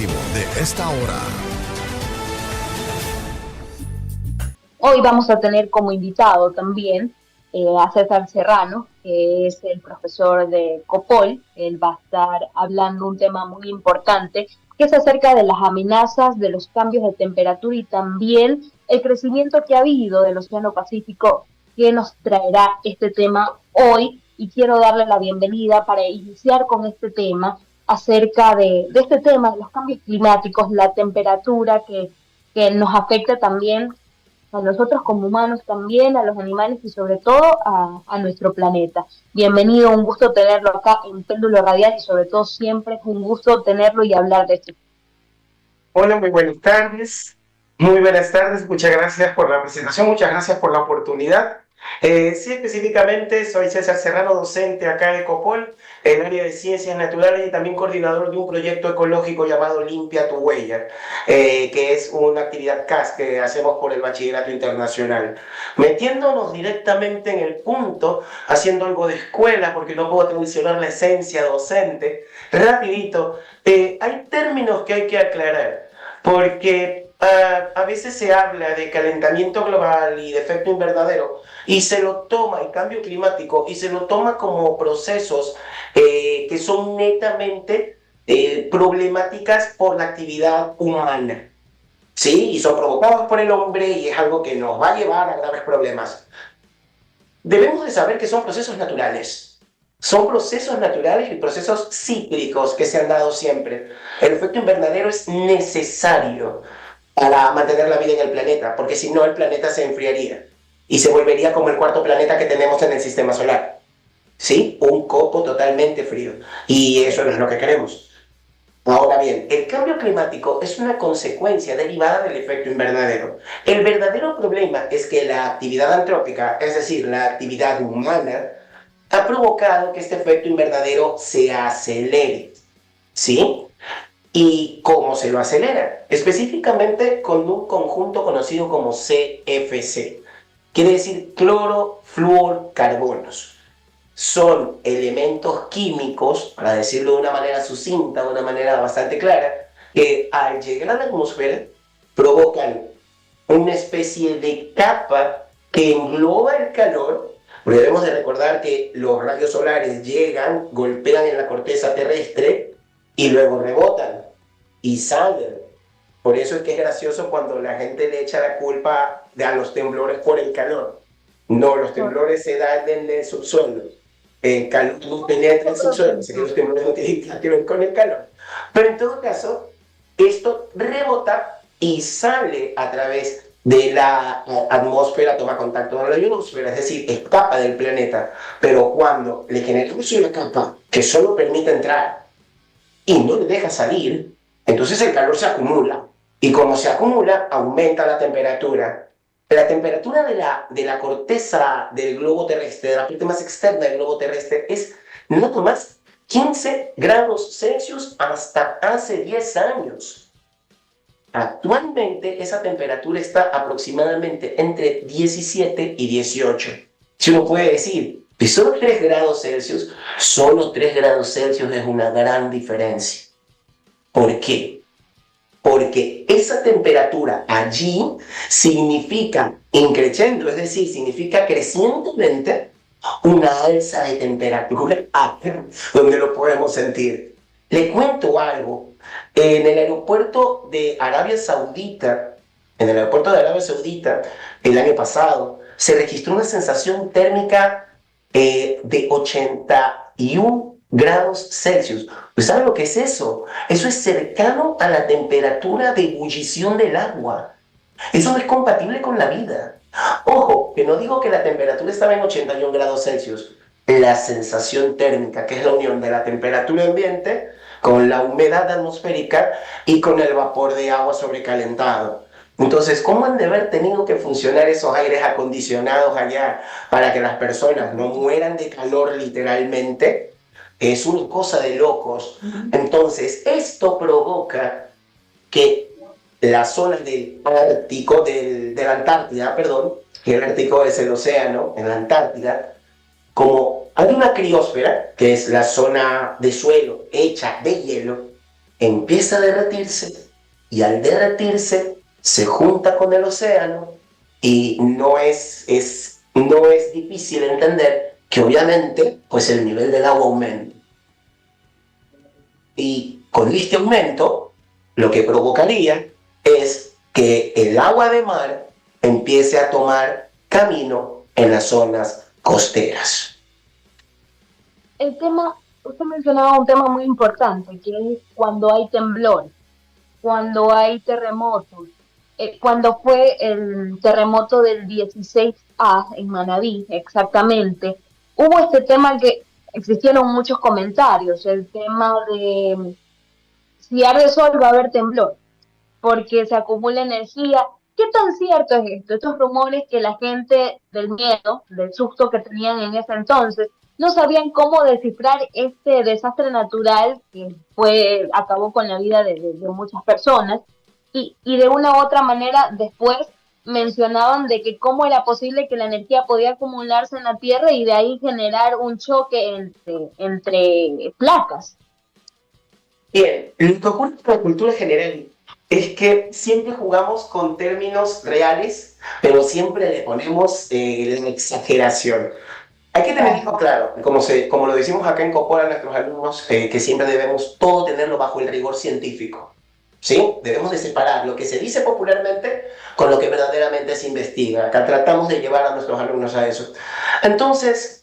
informativo de esta hora. Hoy vamos a tener como invitado también a César Serrano, que es el profesor de COPOL. Él va a estar hablando un tema muy importante, que es acerca de las amenazas de los cambios de temperatura y también el crecimiento que ha habido del Océano Pacífico, que nos traerá este tema hoy. Y quiero darle la bienvenida para iniciar con este tema acerca de este tema, de los cambios climáticos, la temperatura que nos afecta también a nosotros como humanos también, a los animales y sobre todo a nuestro planeta. Bienvenido, un gusto tenerlo acá en Péndulo Radial y sobre todo siempre es un gusto tenerlo y hablar de esto. Hola, muy buenas tardes. Muy buenas tardes, muchas gracias por la presentación, muchas gracias por la oportunidad. Sí, específicamente soy César Serrano, docente acá de COPOL, en el área de Ciencias Naturales y también coordinador de un proyecto ecológico llamado Limpia tu Huella, que es una actividad CAS que hacemos por el Bachillerato Internacional. Metiéndonos directamente en el punto, haciendo algo de escuela, porque no puedo mencionar la esencia docente, rapidito, hay términos que hay que aclarar, porque a veces se habla de calentamiento global y de efecto invernadero y se lo toma, el cambio climático, y se lo toma como procesos que son netamente problemáticas por la actividad humana, ¿sí? Y son provocados por el hombre y es algo que nos va a llevar a graves problemas. Debemos de saber que son procesos naturales. Son procesos naturales y procesos cíclicos que se han dado siempre. El efecto invernadero es necesario para mantener la vida en el planeta, porque si no el planeta se enfriaría y se volvería como el cuarto planeta que tenemos en el sistema solar. ¿Sí? Un copo totalmente frío. Y eso no es lo que queremos. Ahora bien, el cambio climático es una consecuencia derivada del efecto invernadero. El verdadero problema es que la actividad antrópica, es decir, la actividad humana, ha provocado que este efecto invernadero se acelere, ¿sí? ¿Y cómo se lo acelera? Específicamente con un conjunto conocido como CFC. Quiere decir clorofluorcarbonos. Son elementos químicos, para decirlo de una manera sucinta, de una manera bastante clara, que al llegar a la atmósfera provocan una especie de capa que engloba el calor, porque debemos de recordar que los rayos solares llegan, golpean en la corteza terrestre y luego rebotan y salen. Por eso es que es gracioso cuando la gente le echa la culpa a los temblores por el calor. No, los temblores se dan en el subsuelo. El calor no penetra el subsuelo, así que los temblores no tienen nada que ver con el calor. Pero en todo caso, esto rebota y sale a través de la atmósfera, toma contacto con la ionosfera, es decir, escapa del planeta. Pero cuando le generamos una capa que solo permite entrar y no le deja salir, entonces el calor se acumula. Y como se acumula, aumenta la temperatura. La temperatura de la corteza del globo terrestre, de la parte más externa del globo terrestre, es nada más 15 grados Celsius hasta hace 10 años. Actualmente esa temperatura está aproximadamente entre 17 y 18. Si uno puede decir que solo 3 grados Celsius, solo 3 grados Celsius es una gran diferencia. ¿Por qué? Porque esa temperatura allí significa increciendo, es decir, significa crecientemente una alza de temperatura donde lo podemos sentir. Le cuento algo. En el aeropuerto de Arabia Saudita, el año pasado, se registró una sensación térmica de 81 grados Celsius. ¿Pues saben lo que es eso? Eso es cercano a la temperatura de ebullición del agua. Eso no es compatible con la vida. Ojo, que no digo que la temperatura estaba en 81 grados Celsius. La sensación térmica, que es la unión de la temperatura ambiente con la humedad atmosférica y con el vapor de agua sobrecalentado. Entonces, ¿cómo han de haber tenido que funcionar esos aires acondicionados allá para que las personas no mueran de calor literalmente? Es una cosa de locos. Entonces, esto provoca que la zona del Ártico, de la Antártida, perdón, que el Ártico es el océano, en la Antártida, como hay una criósfera, que es la zona de suelo hecha de hielo, empieza a derretirse y al derretirse se junta con el océano y no es difícil entender que obviamente pues el nivel del agua aumenta. Y con este aumento lo que provocaría es que el agua de mar empiece a tomar camino en las zonas costeras. El tema, usted mencionaba un tema muy importante, que es cuando hay temblor, cuando hay terremotos. Cuando fue el terremoto del 16A en Manabí, exactamente, hubo este tema que existieron muchos comentarios, el tema de si arde sol va a haber temblor, porque se acumula energía. ¿Qué tan cierto es esto? Estos rumores que la gente del miedo, del susto que tenían en ese entonces, no sabían cómo descifrar este desastre natural que acabó con la vida de muchas personas y de una u otra manera después mencionaban de que cómo era posible que la energía podía acumularse en la Tierra y de ahí generar un choque entre placas. Bien, lo que ocurre con la cultura general es que siempre jugamos con términos reales, pero siempre le ponemos la exageración. Hay que tener algo claro, como lo decimos acá en Coppola a nuestros alumnos, que siempre debemos todo tenerlo bajo el rigor científico. ¿Sí? Debemos de separar lo que se dice popularmente con lo que verdaderamente se investiga. Acá tratamos de llevar a nuestros alumnos a eso. Entonces,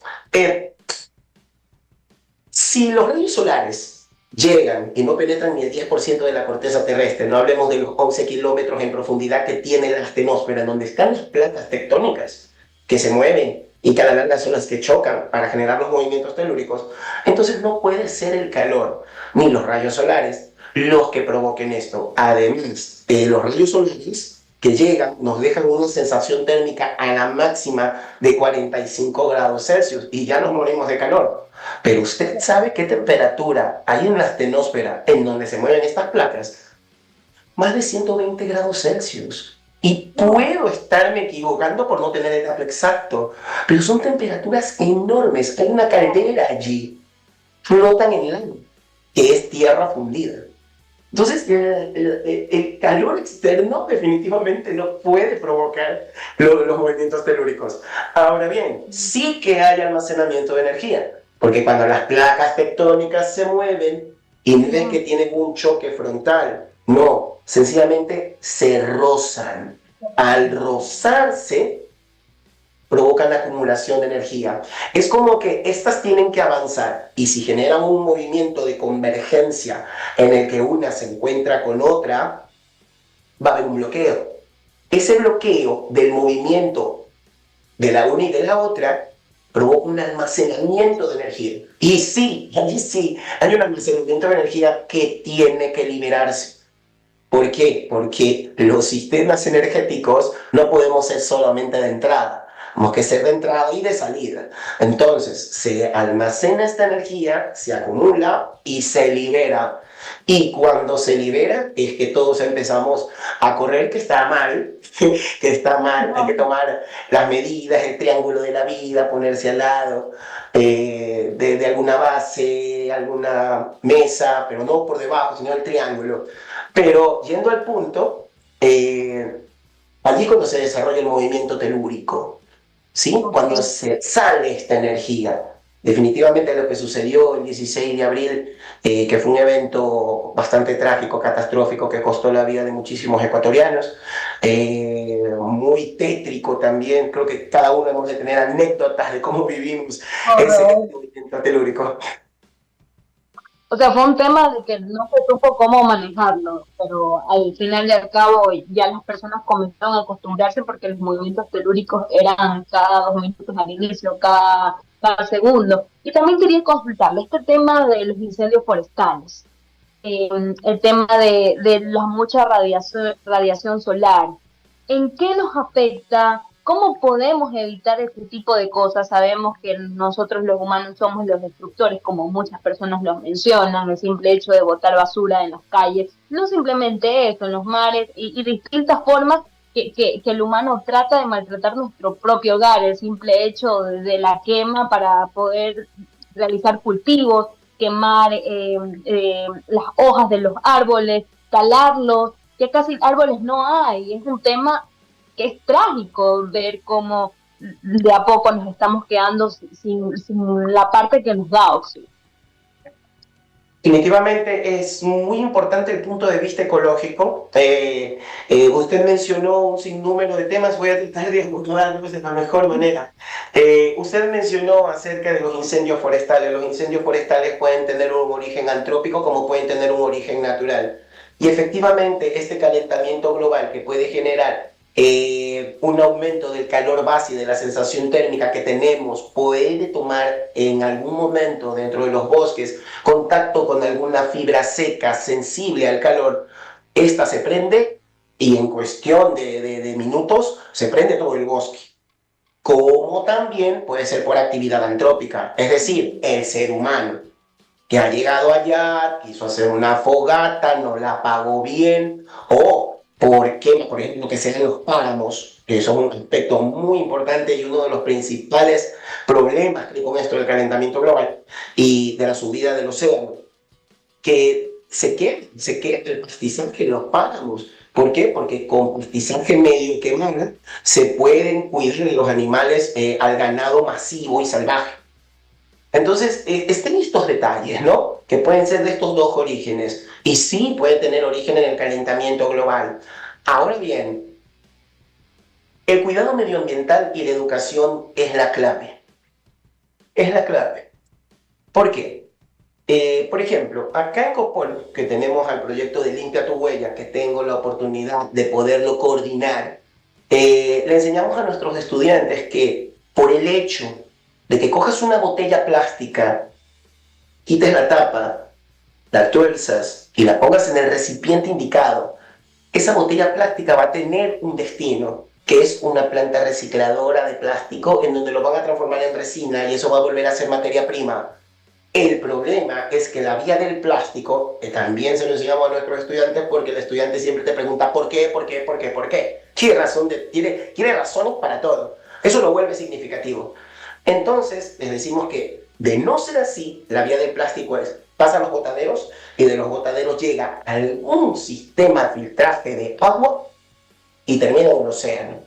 si los rayos solares llegan y no penetran ni el 10% de la corteza terrestre, no hablemos de los 11 kilómetros en profundidad que tiene la astenosfera, donde están las placas tectónicas que se mueven y que a la larga son las que chocan para generar los movimientos telúricos, entonces no puede ser el calor ni los rayos solares los que provoquen esto. Además, los rayos solares que llegan nos dejan una sensación térmica a la máxima de 45 grados Celsius y ya nos morimos de calor. Pero usted sabe qué temperatura hay en la astenosfera en donde se mueven estas placas. Más de 120 grados Celsius. Y puedo estarme equivocando por no tener el dato exacto, pero son temperaturas enormes. Hay una caldera allí, flotan en el aire, que es tierra fundida. Entonces, el calor externo definitivamente no puede provocar los movimientos telúricos. Ahora bien, sí que hay almacenamiento de energía, porque cuando las placas tectónicas se mueven y no es que tienen un choque frontal, no, sencillamente se rozan. Al rozarse, provocan la acumulación de energía. Es como que estas tienen que avanzar y si generan un movimiento de convergencia en el que una se encuentra con otra, va a haber un bloqueo. Ese bloqueo del movimiento de la una y de la otra provoca un almacenamiento de energía. Y sí, allí sí, hay un almacenamiento de energía que tiene que liberarse. ¿Por qué? Porque los sistemas energéticos no podemos ser solamente de entrada. Tenemos que ser de entrada y de salida. Entonces, se almacena esta energía, se acumula y se libera. Y cuando se libera es que todos empezamos a correr, que está mal, que está mal, hay que tomar las medidas, el triángulo de la vida, ponerse al lado de alguna base, alguna mesa, pero no por debajo, sino el triángulo. Pero yendo al punto, allí cuando se desarrolla el movimiento telúrico, ¿sí? Okay. Cuando se sale esta energía, definitivamente lo que sucedió el 16 de abril, que fue un evento bastante trágico, catastrófico, que costó la vida de muchísimos ecuatorianos, muy tétrico también, creo que cada uno hemos de tener anécdotas de cómo vivimos ese movimiento telúrico. O sea, fue un tema de que no se supo cómo manejarlo, pero al final y al cabo ya las personas comenzaron a acostumbrarse porque los movimientos telúricos eran cada 2 minutos al inicio, cada segundo. Y también quería consultarle este tema de los incendios forestales, el tema de la mucha radiación solar. ¿En qué nos afecta? ¿Cómo podemos evitar este tipo de cosas? Sabemos que nosotros los humanos somos los destructores, como muchas personas lo mencionan, el simple hecho de botar basura en las calles, no simplemente eso, en los mares y distintas formas que el humano trata de maltratar nuestro propio hogar, el simple hecho de la quema para poder realizar cultivos. quemar las hojas de los árboles, talarlos, ya casi árboles no hay. Es un tema que es trágico ver cómo de a poco nos estamos quedando sin la parte que nos da oxígeno. Definitivamente es muy importante el punto de vista ecológico. Usted mencionó un sinnúmero de temas, voy a tratar de abordarlos de la mejor manera. Usted mencionó acerca de los incendios forestales. Los incendios forestales pueden tener un origen antrópico como pueden tener un origen natural. Y efectivamente este calentamiento global que puede generar un aumento del calor base y de la sensación térmica que tenemos puede tomar en algún momento dentro de los bosques contacto con alguna fibra seca sensible al calor, esta se prende y en cuestión de minutos se prende todo el bosque. Como también puede ser por actividad antrópica, es decir, el ser humano que ha llegado allá, quiso hacer una fogata, no la apagó bien, o porque, por ejemplo, que sean los páramos, que eso es un aspecto muy importante y uno de los principales problemas que con esto del calentamiento global y de la subida del océano, que se queda el pastizal en los páramos. ¿Por qué? Porque con pastizal medio quemado se pueden cuidar de los animales al ganado masivo y salvaje. Entonces, estén estos detalles, ¿no? Que pueden ser de estos dos orígenes. Y sí puede tener origen en el calentamiento global. Ahora bien, el cuidado medioambiental y la educación es la clave. Es la clave. ¿Por qué? Por ejemplo, acá en Copol, que tenemos al proyecto de Limpia tu Huella, que tengo la oportunidad de poderlo coordinar, le enseñamos a nuestros estudiantes que por el hecho de que cojas una botella plástica, quites la tapa, la tuerzas y la pongas en el recipiente indicado, esa botella plástica va a tener un destino, que es una planta recicladora de plástico en donde lo van a transformar en resina y eso va a volver a ser materia prima. El problema es que la vía del plástico, que también se lo enseñamos a nuestros estudiantes porque el estudiante siempre te pregunta ¿por qué? ¿Por qué? ¿Por qué? ¿Por qué? Tiene razones para todo. Eso lo vuelve significativo. Entonces, les decimos que de no ser así, la vía del plástico es, pasa a los botaderos y de los botaderos llega a algún sistema de filtraje de agua y termina en un océano.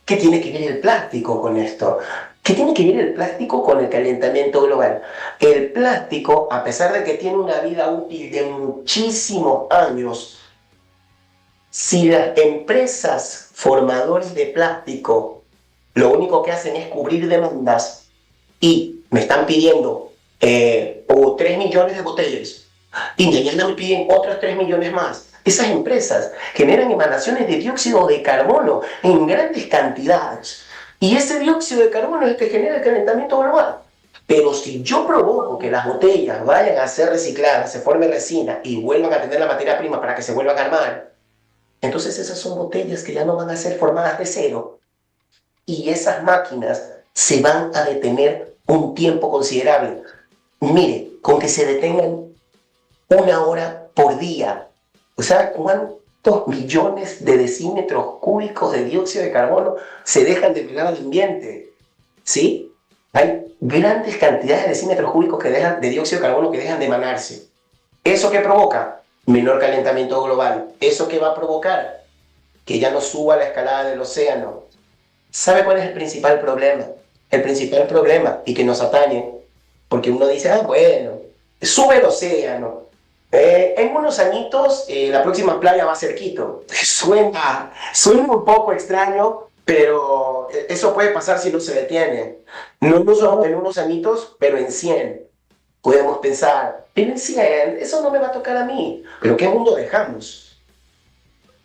¿Qué tiene que ver el plástico con esto? ¿Qué tiene que ver el plástico con el calentamiento global? El plástico, a pesar de que tiene una vida útil de muchísimos años, si las empresas formadoras de plástico lo único que hacen es cubrir demandas y me están pidiendo 3 millones de botellas y mañana me piden otros 3 millones más. Esas empresas generan emanaciones de dióxido de carbono en grandes cantidades y ese dióxido de carbono es el que genera el calentamiento global. Pero si yo provoco que las botellas vayan a ser recicladas, se forme resina y vuelvan a tener la materia prima para que se vuelvan a armar, entonces esas son botellas que ya no van a ser formadas de cero y esas máquinas se van a detener un tiempo considerable. Mire, con que se detengan 1 hora por día, o sea, ¿cuántos millones de decímetros cúbicos de dióxido de carbono se dejan de emitir al ambiente? ¿Sí? Hay grandes cantidades de decímetros cúbicos de dióxido de carbono que dejan de emanarse. ¿Eso qué provoca? Menor calentamiento global. ¿Eso qué va a provocar? Que ya no suba la escalada del océano. ¿Sabe cuál es el principal problema? El principal problema, y que nos atañe, porque uno dice, bueno, sube el océano. En unos añitos, la próxima playa va a ser Quito. Suena un poco extraño, pero eso puede pasar si no se detiene. No en unos añitos, pero en 100. Podemos pensar, en 100, eso no me va a tocar a mí. Pero ¿qué mundo dejamos?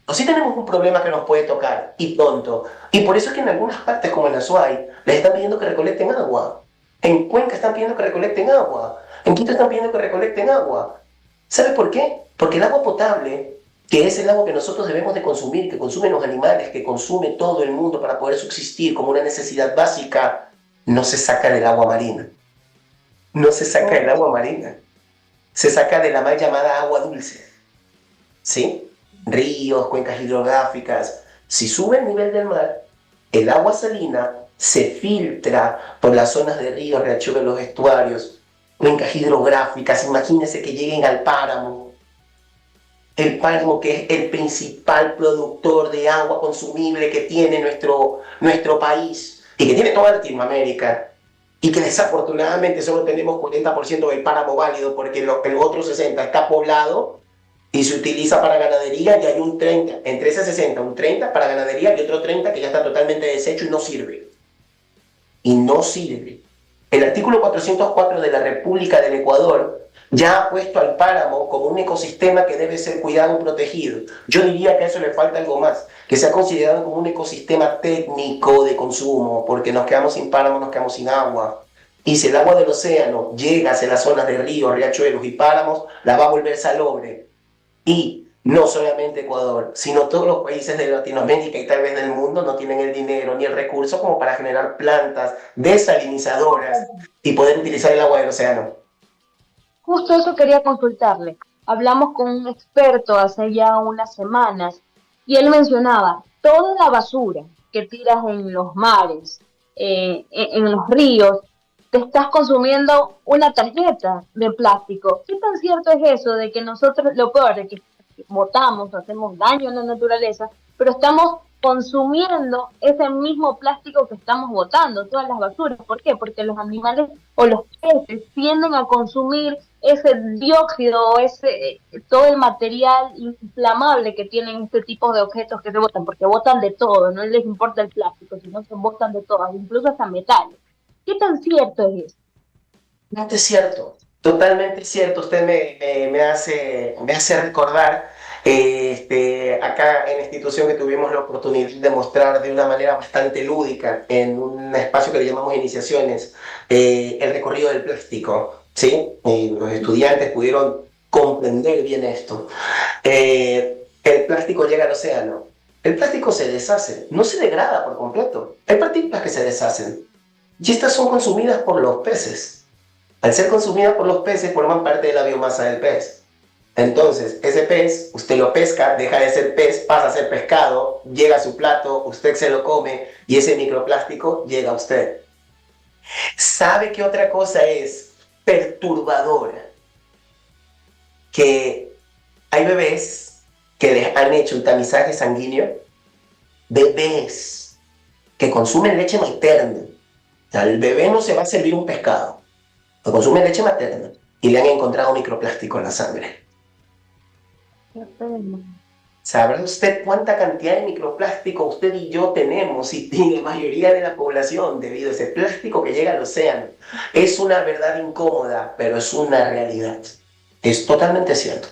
O sí tenemos un problema que nos puede tocar, y pronto. Y por eso es que en algunas partes, como en Azuay, les están pidiendo que recolecten agua. En Cuenca están pidiendo que recolecten agua. En Quito están pidiendo que recolecten agua. ¿Sabe por qué? Porque el agua potable, que es el agua que nosotros debemos de consumir, que consumen los animales, que consume todo el mundo para poder subsistir como una necesidad básica, no se saca del agua marina. No se saca del agua marina. Se saca de la mal llamada agua dulce. ¿Sí? Ríos, cuencas hidrográficas. Si sube el nivel del mar, el agua salina se filtra por las zonas de ríos, riachuelos, los estuarios cuencas hidrográficas, imagínense que lleguen al páramo. El páramo, que es el principal productor de agua consumible que tiene nuestro país y que tiene toda Latinoamérica, y que desafortunadamente solo tenemos 40% del páramo válido porque el otro 60% está poblado y se utiliza para ganadería, y hay un 30, entre ese 60, un 30 para ganadería y otro 30 que ya está totalmente deshecho y no sirve. Y no sirve. El artículo 404 de la República del Ecuador ya ha puesto al páramo como un ecosistema que debe ser cuidado y protegido. Yo diría que a eso le falta algo más, que sea considerado como un ecosistema técnico de consumo, porque nos quedamos sin páramo, nos quedamos sin agua. Y si el agua del océano llega hacia las zonas de ríos, riachuelos y páramos, la va a volver salobre. Y no solamente Ecuador, sino todos los países de Latinoamérica y tal vez del mundo no tienen el dinero ni el recurso como para generar plantas desalinizadoras y poder utilizar el agua del océano. Justo eso quería consultarle. Hablamos con un experto hace ya unas semanas y él mencionaba toda la basura que tiras en los mares, en los ríos, te estás consumiendo una tarjeta de plástico. ¿Qué tan cierto es eso de que nosotros, lo peor, de que botamos, hacemos daño a la naturaleza, pero estamos consumiendo ese mismo plástico que estamos botando, todas las basuras? ¿Por qué? Porque los animales o los peces tienden a consumir ese dióxido, todo el material inflamable que tienen este tipo de objetos que se botan, porque botan de todo, no les importa el plástico, sino que botan de todo, incluso hasta metales. ¿Qué tan cierto es eso? No es cierto, totalmente cierto. Usted me hace recordar acá en la institución que tuvimos la oportunidad de mostrar de una manera bastante lúdica en un espacio que le llamamos iniciaciones, el recorrido del plástico, ¿sí? Los estudiantes pudieron comprender bien esto. El plástico llega al océano. El plástico se deshace, no se degrada por completo. Hay partículas que se deshacen y estas son consumidas por los peces. Al ser consumidas por los peces, forman parte de la biomasa del pez. Entonces, ese pez, usted lo pesca, deja de ser pez, pasa a ser pescado, llega a su plato, usted se lo come y ese microplástico llega a usted. ¿Sabe qué otra cosa es perturbadora? Que hay bebés que les han hecho un tamizaje sanguíneo, bebés que consumen leche materna. O sea, el bebé no se va a servir un pescado, lo consume leche materna y le han encontrado microplástico en la sangre. ¿Sabrá usted cuánta cantidad de microplástico usted y yo tenemos y la mayoría de la población debido a ese plástico que llega al océano? Es una verdad incómoda, pero es una realidad. Es totalmente cierto.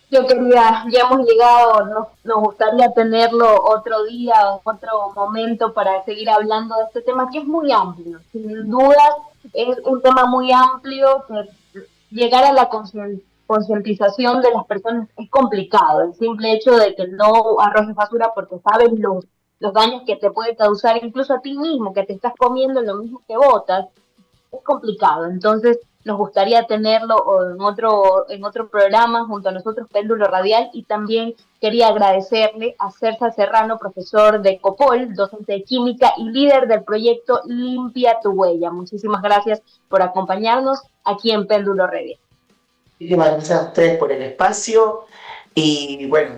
Yo quería, ya hemos llegado, nos gustaría tenerlo otro día, otro momento para seguir hablando de este tema que es muy amplio. Sin duda es un tema muy amplio, que llegar a la concientización de las personas es complicado. El simple hecho de que no arrojes basura porque sabes los daños que te puede causar incluso a ti mismo, que te estás comiendo lo mismo que botas, es complicado. Entonces nos gustaría tenerlo en otro programa junto a nosotros, Péndulo Radial, y también quería agradecerle a César Serrano, profesor de Copol, docente de química y líder del proyecto Limpia tu Huella. Muchísimas gracias por acompañarnos aquí en Péndulo Radial. Muchísimas gracias a ustedes por el espacio y bueno,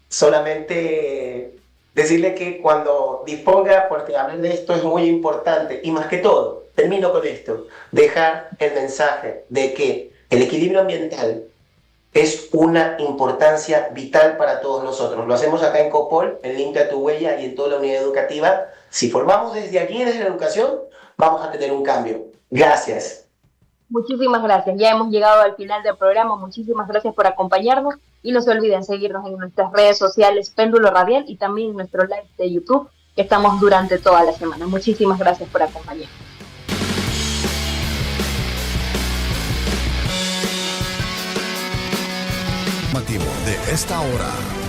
solamente decirle que cuando disponga, porque hablar de esto es muy importante y más que todo, termino con esto, dejar el mensaje de que el equilibrio ambiental es una importancia vital para todos nosotros. Lo hacemos acá en Copol, en Limpia tu Huella y en toda la unidad educativa. Si formamos desde aquí, desde la educación, vamos a tener un cambio. Gracias. Muchísimas gracias. Ya hemos llegado al final del programa. Muchísimas gracias por acompañarnos y no se olviden seguirnos en nuestras redes sociales Péndulo Radial y también en nuestro live de YouTube que estamos durante toda la semana. Muchísimas gracias por acompañarnos. De esta hora.